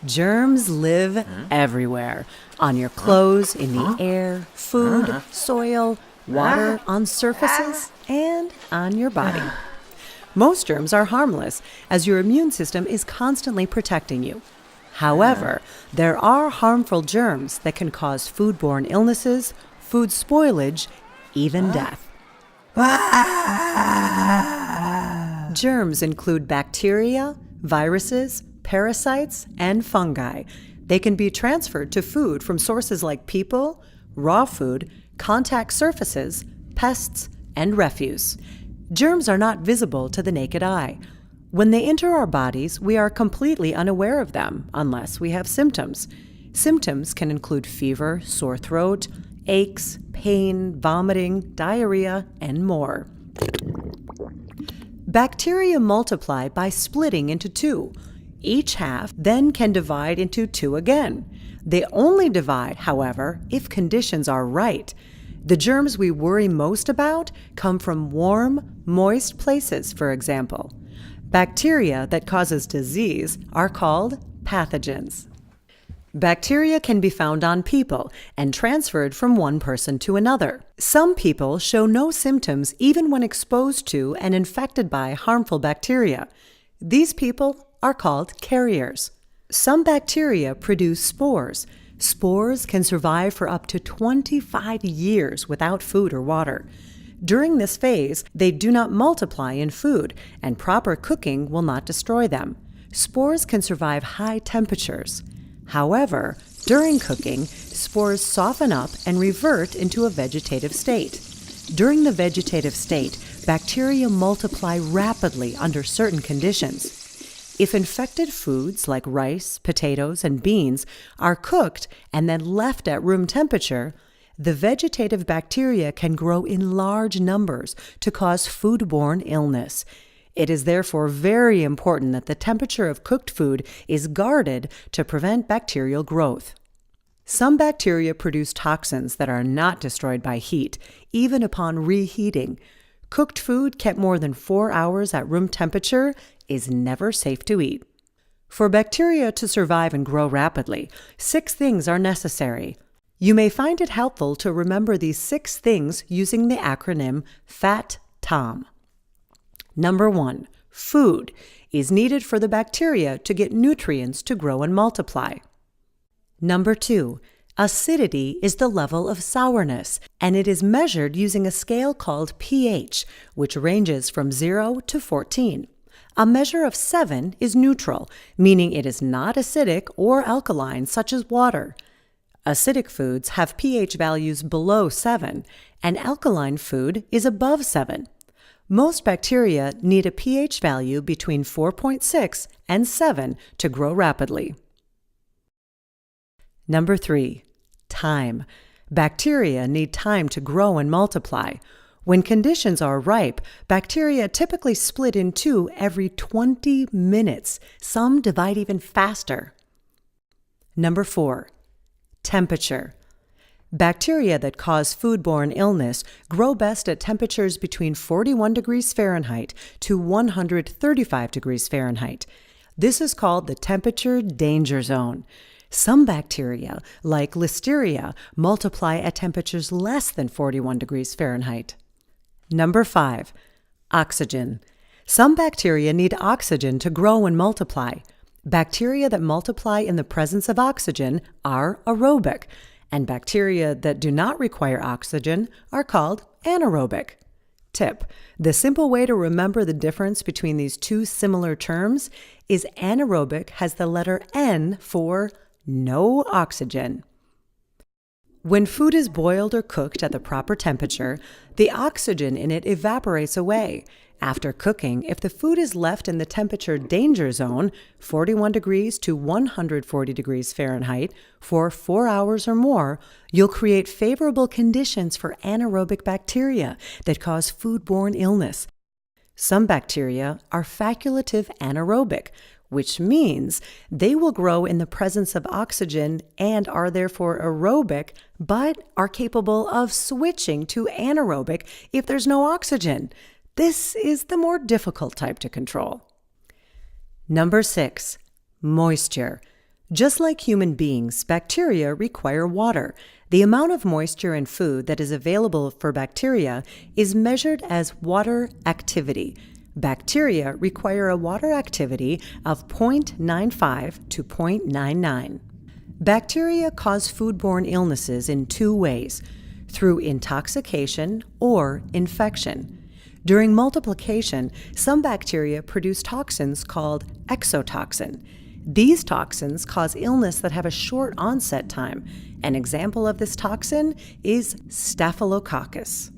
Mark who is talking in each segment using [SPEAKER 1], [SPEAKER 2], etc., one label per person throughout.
[SPEAKER 1] Germs live everywhere. On your clothes, in the air, food, soil, water, on surfaces, and on your body. Most germs are harmless, as your immune system is constantly protecting you. However, there are harmful germs that can cause foodborne illnesses, food spoilage, even death. Germs include bacteria, viruses, parasites, and fungi. They can be transferred to food from sources like people, raw food, contact surfaces, pests, and refuse. Germs are not visible to the naked eye. When they enter our bodies, we are completely unaware of them unless we have symptoms. Symptoms can include fever, sore throat, aches, pain, vomiting, diarrhea, and more. Bacteria multiply by splitting into two. Each half then can divide into two again. They only divide, however, if conditions are right. The germs we worry most about come from warm, moist places, for example. Bacteria that causes disease are called pathogens. Bacteria can be found on people and transferred from one person to another. Some people show no symptoms even when exposed to and infected by harmful bacteria. These people are called carriers. Some bacteria produce spores. Spores can survive for up to 25 years without food or water. During this phase, they do not multiply in food, and proper cooking will not destroy them. Spores can survive high temperatures. However, during cooking, spores soften up and revert into a vegetative state. During the vegetative state, bacteria multiply rapidly under certain conditions. If infected foods like rice, potatoes, and beans are cooked and then left at room temperature, the vegetative bacteria can grow in large numbers to cause foodborne illness. It is therefore very important that the temperature of cooked food is guarded to prevent bacterial growth. Some bacteria produce toxins that are not destroyed by heat, even upon reheating. Cooked food kept more than 4 hours at room temperature is never safe to eat. For bacteria to survive and grow rapidly, 6 things are necessary. You may find it helpful to remember these 6 things using the acronym FAT-TOM. Number 1, food is needed for the bacteria to get nutrients to grow and multiply. Number 2, acidity is the level of sourness, and it is measured using a scale called pH, which ranges from 0 to 14. A measure of 7 is neutral, meaning it is not acidic or alkaline such as water. Acidic foods have pH values below 7, and alkaline food is above 7. Most bacteria need a pH value between 4.6 and 7 to grow rapidly. Number 3, time. Bacteria need time to grow and multiply. When conditions are ripe, bacteria typically split in two every 20 minutes. Some divide even faster. Number 4, temperature. Bacteria that cause foodborne illness grow best at temperatures between 41 degrees Fahrenheit to 135 degrees Fahrenheit. This is called the temperature danger zone. Some bacteria, like Listeria, multiply at temperatures less than 41 degrees Fahrenheit. Number 5, oxygen. Some bacteria need oxygen to grow and multiply. Bacteria that multiply in the presence of oxygen are aerobic, and bacteria that do not require oxygen are called anaerobic. Tip: the simple way to remember the difference between these two similar terms is anaerobic has the letter N for no oxygen. When food is boiled or cooked at the proper temperature, the oxygen in it evaporates away. After cooking, if the food is left in the temperature danger zone, 41 degrees to 140 degrees Fahrenheit, for 4 hours or more, you'll create favorable conditions for anaerobic bacteria that cause foodborne illness. Some bacteria are facultative anaerobic, which means they will grow in the presence of oxygen and are therefore aerobic, but are capable of switching to anaerobic if there's no oxygen. This is the more difficult type to control. Number 6, moisture. Just like human beings, bacteria require water. The amount of moisture in food that is available for bacteria is measured as water activity. Bacteria require a water activity of 0.95 to 0.99. Bacteria cause foodborne illnesses in two ways: through intoxication or infection. During multiplication, some bacteria produce toxins called exotoxin. These toxins cause illness that have a short onset time. An example of this toxin is Staphylococcus.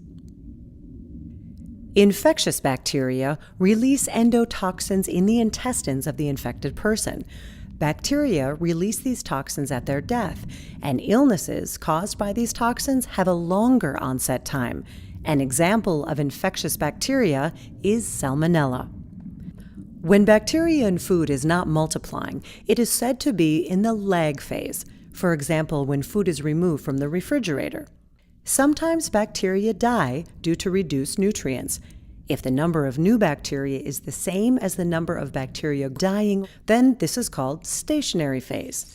[SPEAKER 1] Infectious bacteria release endotoxins in the intestines of the infected person. Bacteria release these toxins at their death, and illnesses caused by these toxins have a longer onset time. An example of infectious bacteria is Salmonella. When bacteria in food is not multiplying, it is said to be in the lag phase, for example, when food is removed from the refrigerator. Sometimes bacteria die due to reduced nutrients. If the number of new bacteria is the same as the number of bacteria dying, then this is called stationary phase.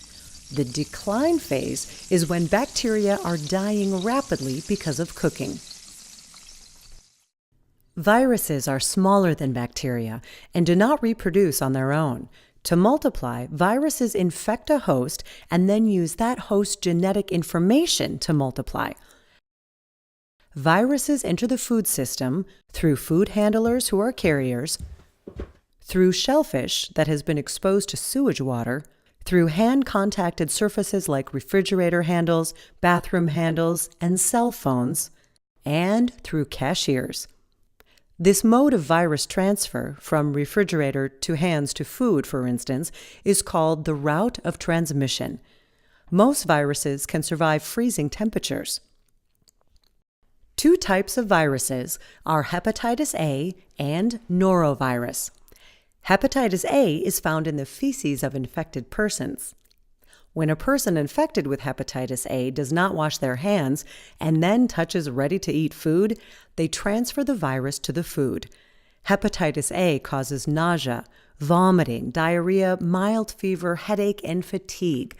[SPEAKER 1] The decline phase is when bacteria are dying rapidly because of cooking. Viruses are smaller than bacteria and do not reproduce on their own. To multiply, viruses infect a host and then use that host's genetic information to multiply. Viruses enter the food system through food handlers who are carriers, through shellfish that has been exposed to sewage water, through hand-contacted surfaces like refrigerator handles, bathroom handles, and cell phones, and through cashiers. This mode of virus transfer, from refrigerator to hands to food, for instance, is called the route of transmission. Most viruses can survive freezing temperatures. Two types of viruses are hepatitis A and norovirus. Hepatitis A is found in the feces of infected persons. When a person infected with hepatitis A does not wash their hands and then touches ready-to-eat food, they transfer the virus to the food. Hepatitis A causes nausea, vomiting, diarrhea, mild fever, headache, and fatigue.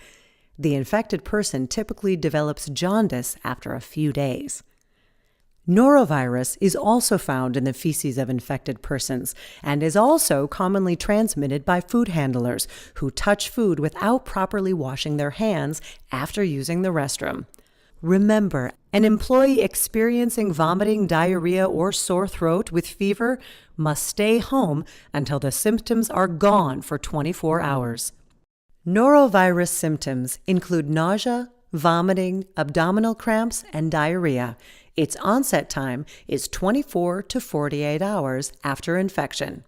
[SPEAKER 1] The infected person typically develops jaundice after a few days. Norovirus is also found in the feces of infected persons and is also commonly transmitted by food handlers who touch food without properly washing their hands after using the restroom. Remember, an employee experiencing vomiting, diarrhea, or sore throat with fever must stay home until the symptoms are gone for 24 hours. Norovirus symptoms include nausea, vomiting, abdominal cramps, and diarrhea. Its onset time is 24 to 48 hours after infection.